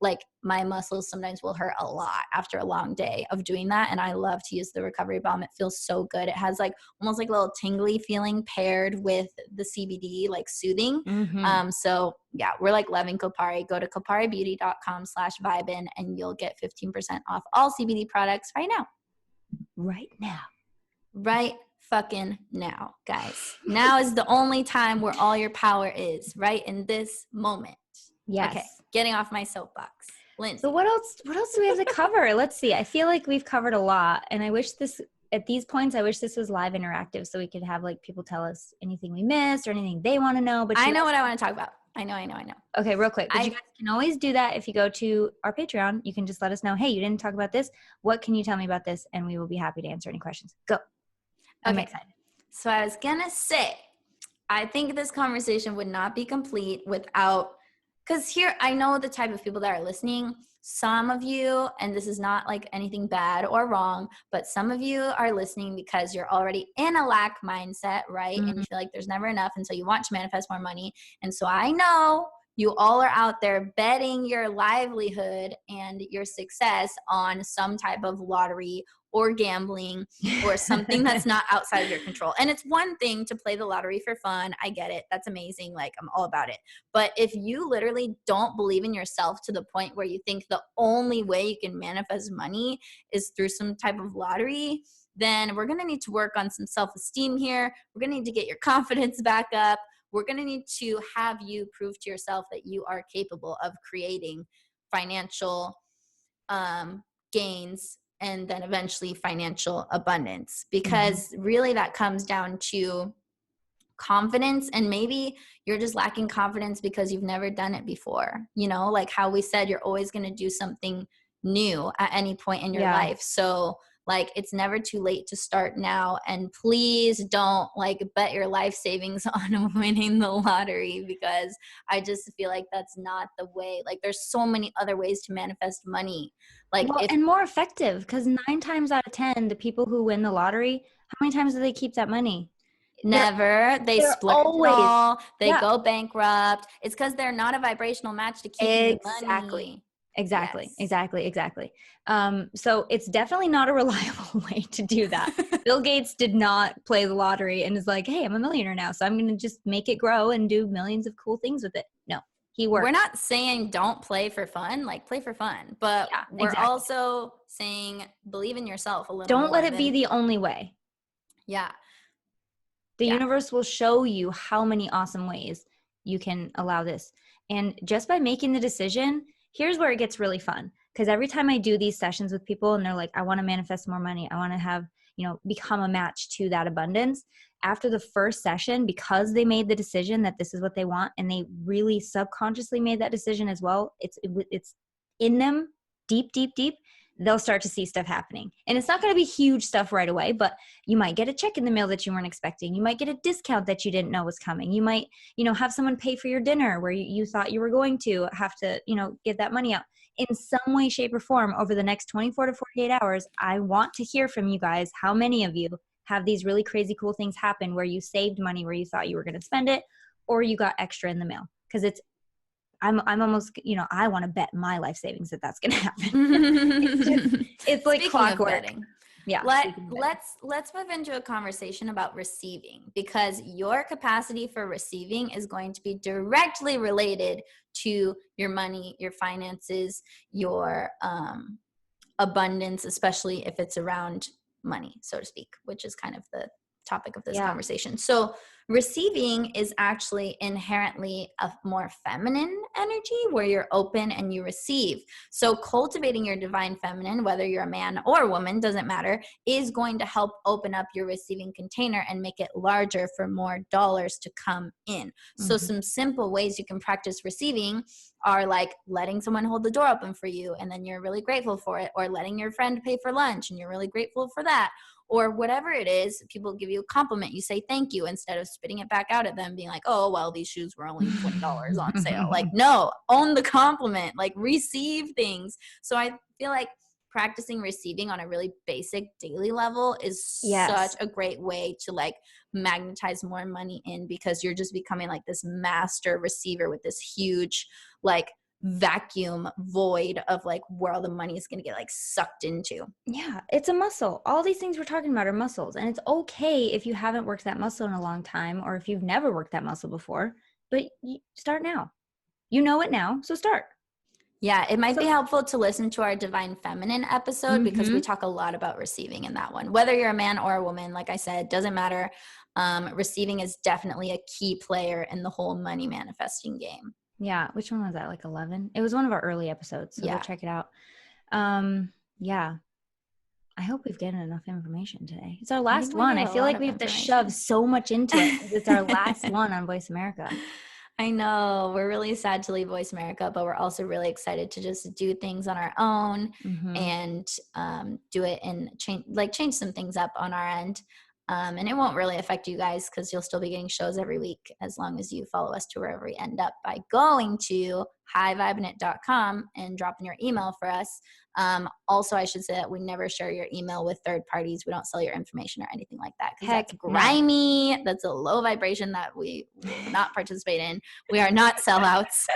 like my muscles sometimes will hurt a lot after a long day of doing that. And I love to use the recovery balm. It feels so good. It has like almost like a little tingly feeling paired with the CBD, like soothing. So yeah, we're like loving Kopari. Go to koparibeauty.com/Vibin and you'll get 15% off all CBD products right now. Right now. Right fucking now, guys. Now is the only time where all your power is, right in this moment. Yes. Okay, getting off my soapbox. Lindsay. So what else do we have to cover? Let's see. I feel like we've covered a lot, and I wish at these points I wish this was live interactive so we could have like people tell us anything we missed or anything they want to know. But I know what I want to talk about. I know. Okay, real quick. But you guys can always do that if you go to our Patreon. You can just let us know, hey, you didn't talk about this. What can you tell me about this? And we will be happy to answer any questions. Go. I'm excited. So I was going to say, I think this conversation would not be complete without, because here, I know the type of people that are listening. Some of you, and this is not like anything bad or wrong, but some of you are listening because you're already in a lack mindset, right? And you feel like there's never enough, and so you want to manifest more money. And so I know you all are out there betting your livelihood and your success on some type of lottery or gambling or something that's not outside of your control. And it's one thing to play the lottery for fun. I get it. That's amazing. Like, I'm all about it. But if you literally don't believe in yourself to the point where you think the only way you can manifest money is through some type of lottery, then we're going to need to work on some self-esteem here. We're going to need to get your confidence back up. We're going to need to have you prove to yourself that you are capable of creating financial gains and then eventually financial abundance, because really that comes down to confidence. And maybe you're just lacking confidence because you've never done it before. You know, like how we said, you're always going to do something new at any point in your life. So like, it's never too late to start now. And please don't like bet your life savings on winning the lottery, because I just feel like that's not the way. Like, there's so many other ways to manifest money. Like, and more effective, because 9 times out of 10, the people who win the lottery, how many times do they keep that money? Never. They splurge it all. They go bankrupt. It's because they're not a vibrational match to keep the money. Exactly. So it's definitely not a reliable way to do that. Bill Gates did not play the lottery and is like, hey, I'm a millionaire now, so I'm going to just make it grow and do millions of cool things with it. No, he worked. We're not saying don't play for fun, like play for fun, but we're also saying believe in yourself a little more. Don't let it be the only way. Yeah. The universe will show you how many awesome ways you can allow this. And just by making the decision, here's where it gets really fun. Because every time I do these sessions with people and they're like, I want to manifest more money, I want to have, become a match to that abundance. After the first session, because they made the decision that this is what they want, and they really subconsciously made that decision as well, it's in them deep, they'll start to see stuff happening. And it's not going to be huge stuff right away, but you might get a check in the mail that you weren't expecting. You might get a discount that you didn't know was coming. You might, have someone pay for your dinner where you thought you were going to have to, get that money out. In some way, shape, or form over the next 24 to 48 hours, I want to hear from you guys how many of you have these really crazy cool things happen where you saved money where you thought you were going to spend it, or you got extra in the mail. Because I'm almost, I want to bet my life savings that's going to happen. it's like Speaking clockwork. of betting, Yeah. let's move into a conversation about receiving, because your capacity for receiving is going to be directly related to your money, your finances, your abundance, especially if it's around money, so to speak, which is kind of the topic of this conversation. So receiving is actually inherently a more feminine energy where you're open and you receive. So cultivating your divine feminine, whether you're a man or a woman, doesn't matter, is going to help open up your receiving container and make it larger for more dollars to come in. So some simple ways you can practice receiving are like letting someone hold the door open for you and then you're really grateful for it, or letting your friend pay for lunch and you're really grateful for that. Or whatever it is, people give you a compliment, you say thank you instead of spitting it back out at them being like, oh, well, these shoes were only $20 on sale. Like, no, own the compliment, like receive things. So I feel like practicing receiving on a really basic daily level is such a great way to like magnetize more money in, because you're just becoming like this master receiver with this huge like vacuum void of like where all the money is going to get like sucked into. Yeah, it's a muscle. All these things we're talking about are muscles, and it's okay if you haven't worked that muscle in a long time, or if you've never worked that muscle before, but you start now. You know it now, so start. Yeah, it might be helpful to listen to our Divine Feminine episode because we talk a lot about receiving in that one. Whether you're a man or a woman, like I said, doesn't matter. Receiving is definitely a key player in the whole money manifesting game. Yeah. Which one was that? Like 11? It was one of our early episodes. So go check it out. Yeah. I hope we've gotten enough information today. It's our last one. I feel like we have to shove so much into it because it's our last one on Voice America. I know. We're really sad to leave Voice America, but we're also really excited to just do things on our own and do it and change some things up on our end. And it won't really affect you guys because you'll still be getting shows every week as long as you follow us to wherever we end up by going to hivibinit.com and dropping your email for us. Also, I should say that we never share your email with third parties. We don't sell your information or anything like that because that's grimy. No. That's a low vibration that we will not participate in. We are not sellouts.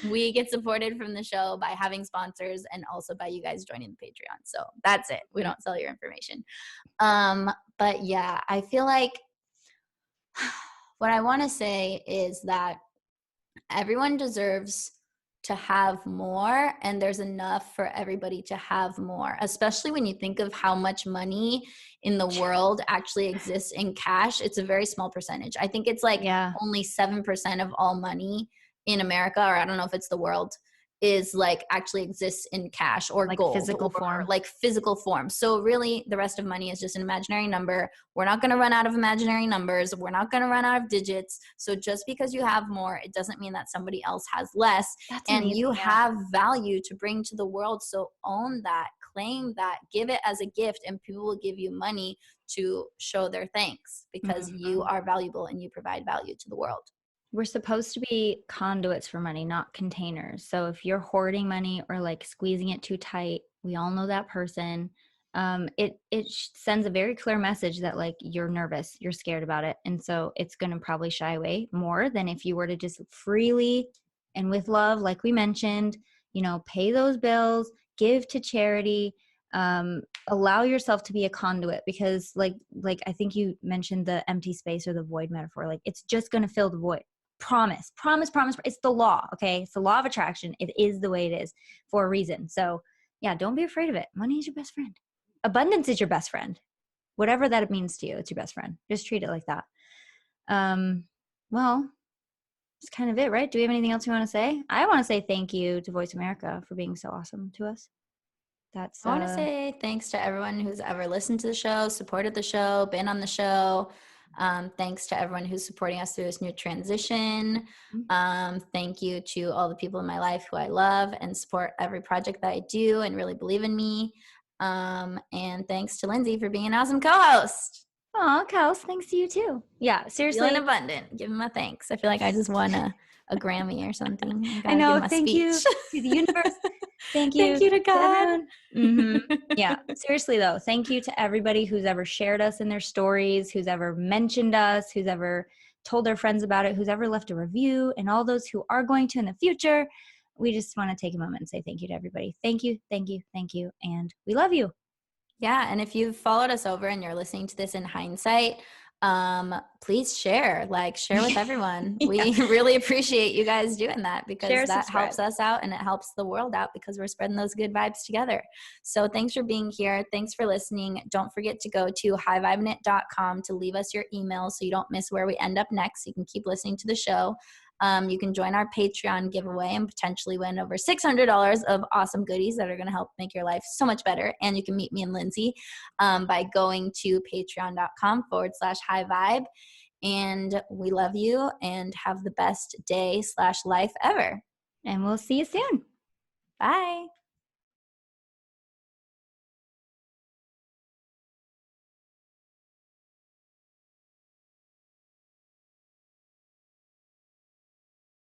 We get supported from the show by having sponsors and also by you guys joining the Patreon. So that's it. We don't sell your information. But yeah, I feel like what I want to say is that everyone deserves to have more, and there's enough for everybody to have more, especially when you think of how much money in the world actually exists in cash. It's a very small percentage. I think it's like only 7% of all money in America, or I don't know if it's the world, is like actually exists in cash or like gold physical form. Like physical form. So really the rest of money is just an imaginary number. We're not going to run out of imaginary numbers. We're not going to run out of digits. So just because you have more, it doesn't mean that somebody else has less. That's and amazing. You have value to bring to the world. So own that, claim that, give it as a gift, and people will give you money to show their thanks because you are valuable and you provide value to the world. We're supposed to be conduits for money, not containers. So if you're hoarding money or like squeezing it too tight, we all know that person. It sends a very clear message that like you're nervous, you're scared about it. And so it's going to probably shy away more than if you were to just freely and with love, like we mentioned, pay those bills, give to charity, allow yourself to be a conduit, because like I think you mentioned the empty space or the void metaphor. Like it's just going to fill the void. Promise. It's the law. Okay. It's the law of attraction. It is the way it is for a reason. So yeah, don't be afraid of it. Money is your best friend. Abundance is your best friend. Whatever that means to you, it's your best friend. Just treat it like that. Well, that's kind of it, right? Do we have anything else you want to say? I want to say thank you to Voice America for being so awesome to us. I want to say thanks to everyone who's ever listened to the show, supported the show, been on the show. Thanks to everyone who's supporting us through this new transition. Thank you to all the people in my life who I love and support every project that I do and really believe in me. And thanks to Lindsay for being an awesome co-host. Aw, Kels, thanks to you too. Yeah, seriously. Feeling abundant. Give him a thanks. I feel like I just won a Grammy or something. I know. Thank you to the universe. Thank you. Thank you to God. Yeah. Seriously though, thank you to everybody who's ever shared us in their stories, who's ever mentioned us, who's ever told their friends about it, who's ever left a review, and all those who are going to in the future. We just want to take a moment and say thank you to everybody. Thank you, thank you, thank you. And we love you. Yeah. And if you've followed us over and you're listening to this in hindsight, please share with everyone. Yeah. We really appreciate you guys doing that, because Share, that subscribe. helps us out and it helps the world out, because we're spreading those good vibes together. So thanks for being here. Thanks for listening. Don't forget to go to hivibinit.com to leave us your email so you don't miss where we end up next. You can keep listening to the show. You can join our Patreon giveaway and potentially win over $600 of awesome goodies that are going to help make your life so much better. And you can meet me and Lindsay by going to patreon.com/high vibe. And we love you and have the best day/life ever. And we'll see you soon. Bye.